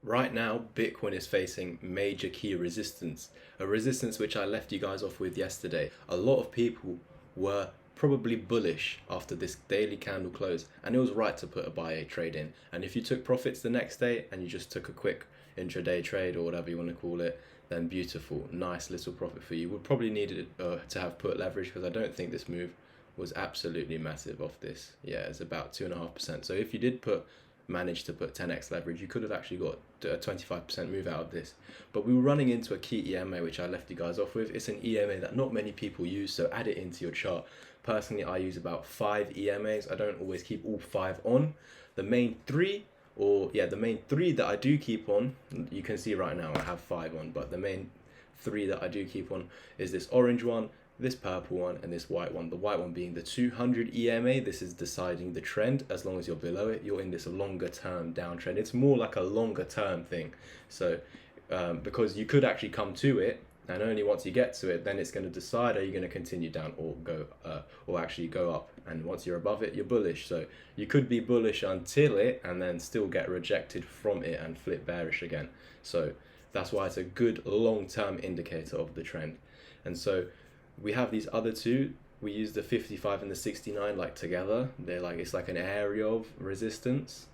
Right now, Bitcoin is facing major key resistance, a resistance which I left you guys off with yesterday. A lot of people were probably bullish after this daily candle close, and it was right to put a buy trade in. And if you took profits the next day and you just took a quick intraday trade or whatever you want to call it, then beautiful, nice little profit for you. Would probably need it to have put leverage, because I don't think this move was absolutely massive off this. Yeah, it's about 2.5%. So if you did manage to put 10x leverage, you could have actually got a 25% move out of this. But we were running into a key EMA, which I left you guys off with. It's an EMA that not many people use, so add it into your chart. Personally, I use about 5 EMAs. I don't always keep all 5 on. The main three that I do keep on, you can see right now I have 5 on, but the main 3 that I do keep on is this orange one, this purple one, and this white one. The white one being the 200 EMA. This is deciding the trend. As long as you're below it, you're in this longer term downtrend. It's more like a longer term thing. So because you could actually come to it, and only once you get to it, then it's going to decide, are you going to continue down or go or actually go up. And once you're above it, you're bullish. So you could be bullish until it, and then still get rejected from it and flip bearish again. So that's why it's a good long-term indicator of the trend. And so we have these other two. We use the 55 and the 69 like together. They're like, it's like an area of resistance,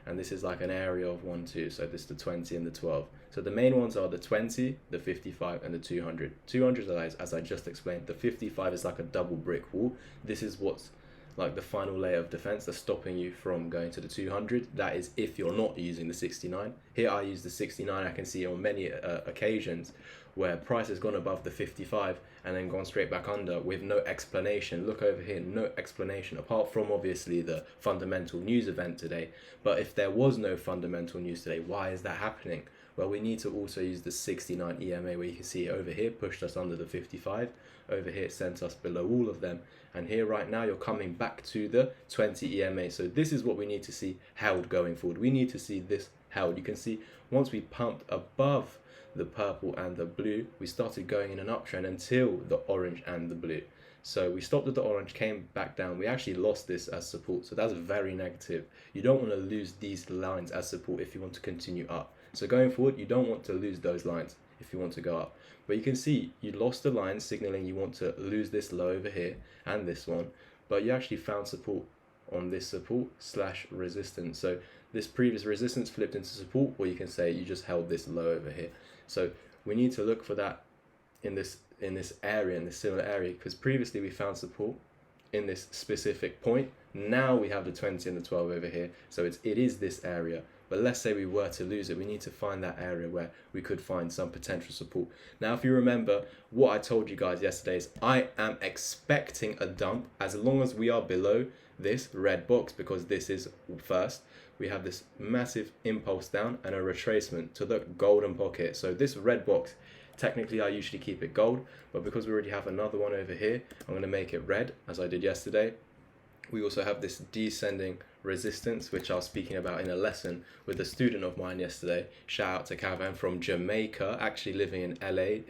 and this is like an area of 1, 2. So this is the 20 and the 12. So the main ones are the 20, the 55, and the 200. 200 is, as I just explained. The 55 is like a double brick wall. This is what's like the final layer of defense that's stopping you from going to the 200. That is if you're not using the 69. Here I use the 69. I can see on many occasions where price has gone above the 55 and then gone straight back under with no explanation. Look over here, no explanation, apart from obviously the fundamental news event today. But if there was no fundamental news today, why is that happening? Well, we need to also use the 69 EMA, where you can see over here pushed us under the 55, over here it sent us below all of them, and here right now you're coming back to the 20 EMA. So this is what we need to see held going forward. We need to see this held. You can see once we pumped above the purple and the blue, we started going in an uptrend until the orange and the blue. So we stopped at the orange, came back down. We actually lost this as support, so that's very negative. You don't want to lose these lines as support if you want to continue up. So going forward, you don't want to lose those lines if you want to go up. But you can see you lost the line signaling you want to lose this low over here and this one, but you actually found support on this support slash resistance. So this previous resistance flipped into support, or you can say you just held this low over here. So we need to look for that in this area, in this similar area, because previously we found support in this specific point. Now we have the 20 and the 12 over here, so it is this area. But let's say we were to lose it, we need to find that area where we could find some potential support. Now, if you remember, what I told you guys yesterday is I am expecting a dump as long as we are below this red box, because this is first. We have this massive impulse down and a retracement to the golden pocket. So this red box, technically I usually keep it gold, but because we already have another one over here, I'm going to make it red as I did yesterday. We also have this descending resistance, which I was speaking about in a lesson with a student of mine yesterday. Shout out to Kavan from Jamaica, actually living in LA,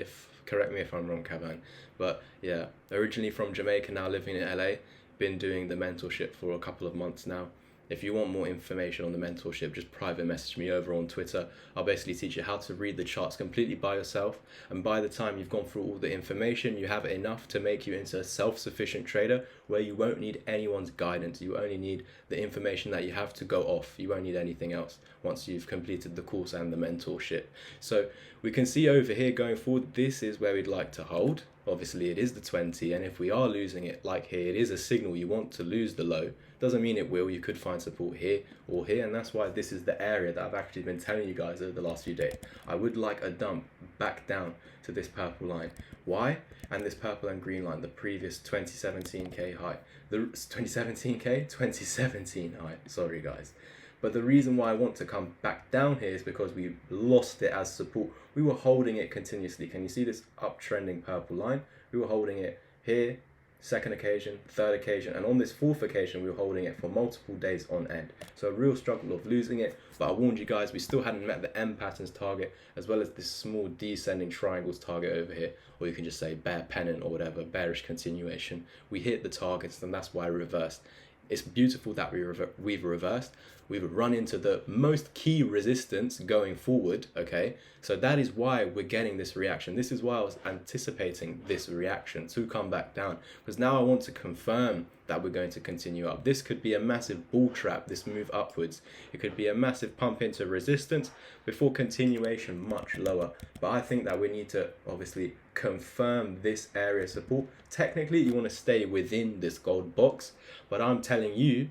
correct me if I'm wrong, Kavan. But yeah, originally from Jamaica, now living in LA, been doing the mentorship for a couple of months now. If you want more information on the mentorship, just private message me over on Twitter. I'll basically teach you how to read the charts completely by yourself. And by the time you've gone through all the information, you have enough to make you into a self-sufficient trader where you won't need anyone's guidance. You only need the information that you have to go off. You won't need anything else once you've completed the course and the mentorship. So we can see over here going forward, this is where we'd like to hold. Obviously it is the 20, and if we are losing it like here, it is a signal you want to lose the low. Doesn't mean it will. You could find support here or here, and that's why this is the area that I've actually been telling you guys over the last few days. I would like a dump back down to this purple line. Why? And this purple and green line, the previous 2017k high. The 2017 high, sorry guys. But the reason why I want to come back down here is because we lost it as support. We were holding it continuously. Can you see this uptrending purple line? We were holding it here, second occasion, third occasion, and on this fourth occasion, we were holding it for multiple days on end. So a real struggle of losing it, but I warned you guys, we still hadn't met the M patterns target, as well as this small descending triangles target over here, or you can just say bear pennant or whatever, bearish continuation. We hit the targets, and that's why I reversed. It's beautiful that we've reversed. We've run into the most key resistance going forward, okay? So that is why we're getting this reaction. This is why I was anticipating this reaction to come back down, because now I want to confirm that we're going to continue up. This could be a massive bull trap, this move upwards. It could be a massive pump into resistance before continuation much lower. But I think that we need to obviously confirm this area support. Technically, you want to stay within this gold box, but I'm telling you,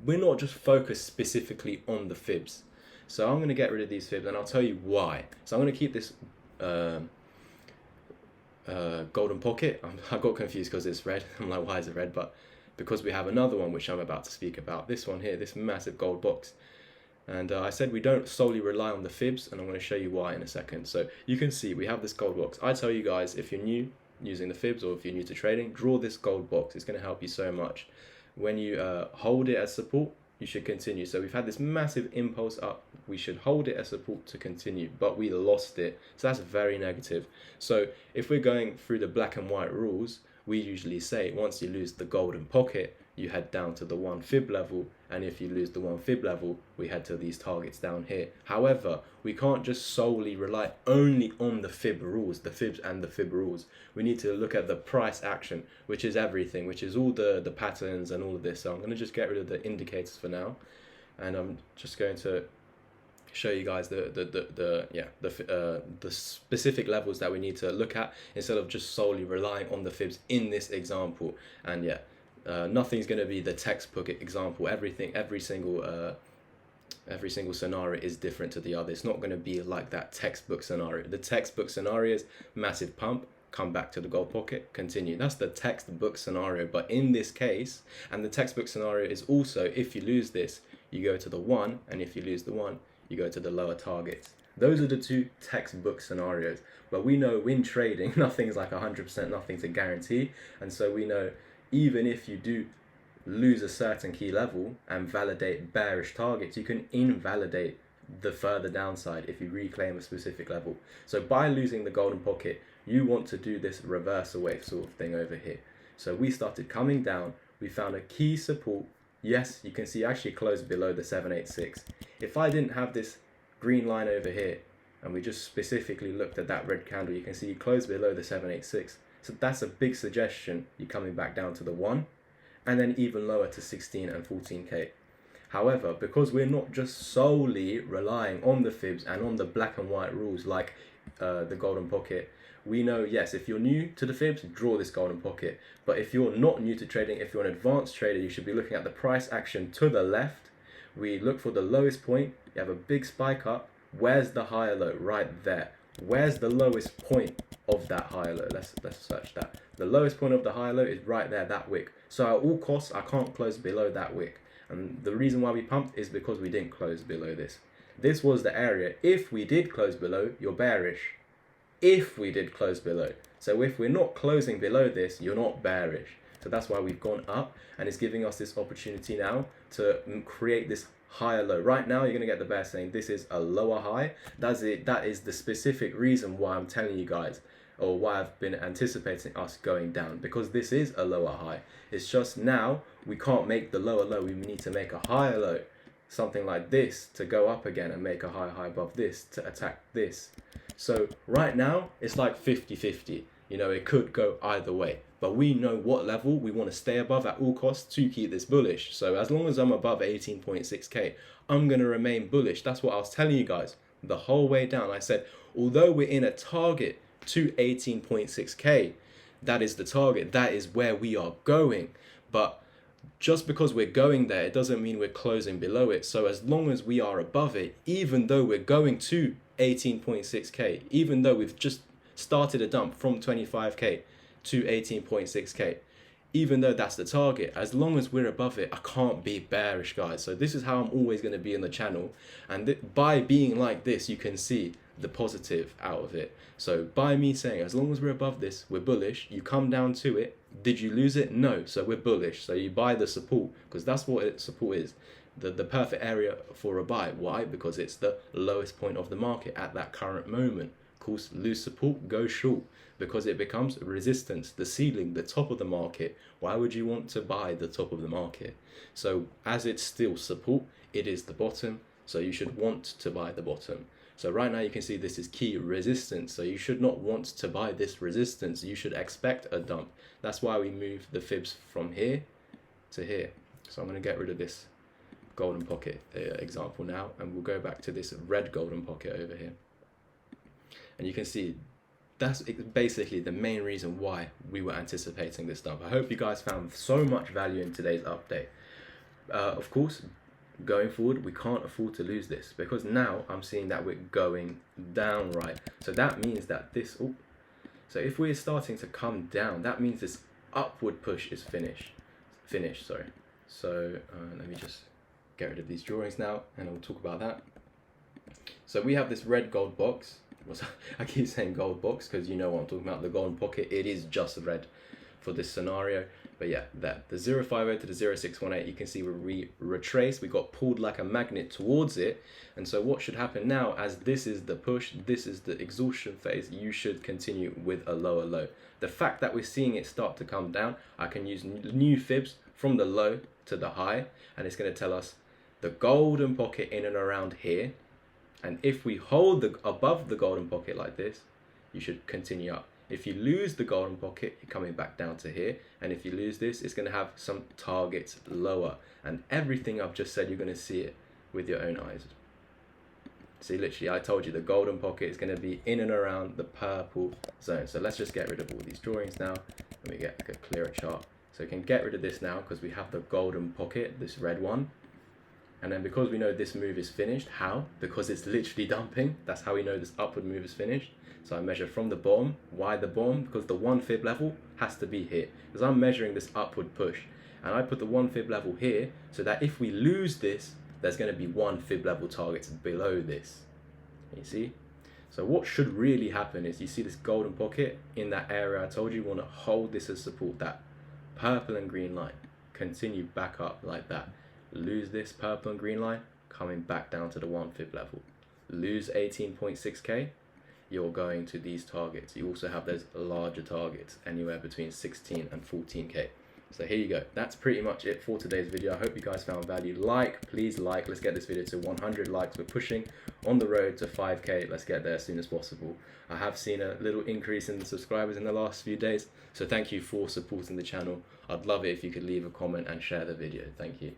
we're not just focused specifically on the fibs. So I'm going to get rid of these fibs, and I'll tell you why. So I'm going to keep this golden pocket. I got confused because it's red. I'm like, why is it red? But because we have another one which I'm about to speak about, this one here, this massive gold box. And I said we don't solely rely on the fibs, and I'm going to show you why in a second. So you can see we have this gold box. I tell you guys, if you're new using the fibs, or if you're new to trading, draw this gold box. It's going to help you so much. When you hold it as support, you should continue. So we've had this massive impulse up. We should hold it as support to continue, but we lost it. So that's very negative. So if we're going through the black and white rules, we usually say once you lose the golden pocket, you head down to the 1 fib level, and if you lose the 1 fib level, we head to these targets down here. However, we can't just solely rely only on the fib rules, the fibs and the fib rules. We need to look at the price action, which is everything, which is all the patterns and all of this. So I'm going to just get rid of the indicators for now, and I'm just going to show you guys the specific levels that we need to look at instead of just solely relying on the fibs in this example. And yeah, nothing's going to be the textbook example. Every single scenario is different to the other. It's not going to be like that textbook scenario. The textbook scenario is massive pump, come back to the gold pocket, continue. That's the textbook scenario. But in this case, and the textbook scenario is also, if you lose this, you go to the 1, and if you lose the 1, you go to the lower targets. Those are the two textbook scenarios. But we know in trading, nothing's like 100%, nothing's a guarantee. And so we know even if you do lose a certain key level and validate bearish targets, you can invalidate the further downside if you reclaim a specific level. So by losing the golden pocket, you want to do this reversal wave sort of thing over here. So we started coming down, we found a key support. Yes, you can see actually closed below the 786. If I didn't have this green line over here, and we just specifically looked at that red candle, you can see you closed below the 786. So that's a big suggestion. You're coming back down to the 1, and then even lower to 16 and 14K. However, because we're not just solely relying on the fibs and on the black and white rules like the golden pocket, we know, yes, if you're new to the fibs, draw this golden pocket. But if you're not new to trading, if you're an advanced trader, you should be looking at the price action to the left. We look for the lowest point. You have a big spike up. Where's the higher low? Right there. Where's the lowest point of that higher low? Let's search that. The lowest point of the higher low is right there, that wick. So at all costs, I can't close below that wick. And the reason why we pumped is because we didn't close below this. This was the area. If we did close below, you're bearish. If we did close below. So if we're not closing below this, you're not bearish. So that's why we've gone up, and it's giving us this opportunity now to create this higher low. Right now, you're going to get the bear saying this is a lower high. That's it. That is the specific reason why I'm telling you guys, or why I've been anticipating us going down, because this is a lower high. It's just now we can't make the lower low. We need to make a higher low, something like this, to go up again and make a higher high above this to attack this. So right now it's like 50-50. You know, it could go either way, but we know what level we want to stay above at all costs to keep this bullish. So as long as I'm above 18.6k, I'm going to remain bullish. That's what I was telling you guys the whole way down. I said, although we're in a target to 18.6k, that is the target. That is where we are going. But just because we're going there, it doesn't mean we're closing below it. So as long as we are above it, even though we're going to 18.6k, even though we've just started a dump from 25k to 18.6k, even though that's the target, as long as we're above it, I can't be bearish, guys. So this is how I'm always going to be in the channel. And by being like this, you can see the positive out of it. So by me saying, as long as we're above this, we're bullish, you come down to it. Did you lose it? No. So we're bullish. So you buy the support, because that's what support is. The perfect area for a buy. Why? Because it's the lowest point of the market at that current moment. course, lose support, go short, because it becomes resistance, the ceiling, the top of the market. Why would you want to buy the top of the market? So as it's still support, it is the bottom, so you should want to buy the bottom. So right now you can see this is key resistance, so you should not want to buy this resistance. You should expect a dump. That's why we move the fibs from here to here. So I'm going to get rid of this golden pocket example now, and we'll go back to this red golden pocket over here. And you can see that's basically the main reason why we were anticipating this dump. I hope you guys found so much value in today's update. Of course, going forward, we can't afford to lose this, because now I'm seeing that we're going down, right? So that means that this, so if we're starting to come down, that means this upward push is finished, sorry. So let me just get rid of these drawings now, and I'll talk about that. So we have this red gold box. I keep saying gold box because you know what I'm talking about, the golden pocket. It is just red for this scenario. But yeah, that the 050 to the 0618, you can see we retrace, we got pulled like a magnet towards it. And so what should happen now, as this is the push, this is the exhaustion phase, you should continue with a lower low. The fact that we're seeing it start to come down, I can use new fibs from the low to the high, and it's going to tell us the golden pocket in and around here. And if we hold above the golden pocket like this, you should continue up. If you lose the golden pocket, you're coming back down to here. And if you lose this, it's going to have some targets lower. And everything I've just said, you're going to see it with your own eyes. See, literally, I told you the golden pocket is going to be in and around the purple zone. So let's just get rid of all these drawings now. Let me get a clearer chart. So we can get rid of this now because we have the golden pocket, this red one. And then because we know this move is finished, how? Because it's literally dumping. That's how we know this upward move is finished. So I measure from the bottom. Why the bottom? Because the 1 fib level has to be here. Because I'm measuring this upward push. And I put the 1 fib level here so that if we lose this, there's going to be 1 fib level targets below this. You see? So what should really happen is you see this golden pocket in that area. I told you want to hold this as support, that purple and green line. Continue back up like that. Lose this purple and green line, coming back down to the 1 fib level. Lose 18.6k, you're going to these targets. You also have those larger targets, anywhere between 16 and 14k. So here you go. That's pretty much it for today's video. I hope you guys found value. Please like. Let's get this video to 100 likes. We're pushing on the road to 5k. Let's get there as soon as possible. I have seen a little increase in the subscribers in the last few days. So thank you for supporting the channel. I'd love it if you could leave a comment and share the video. Thank you.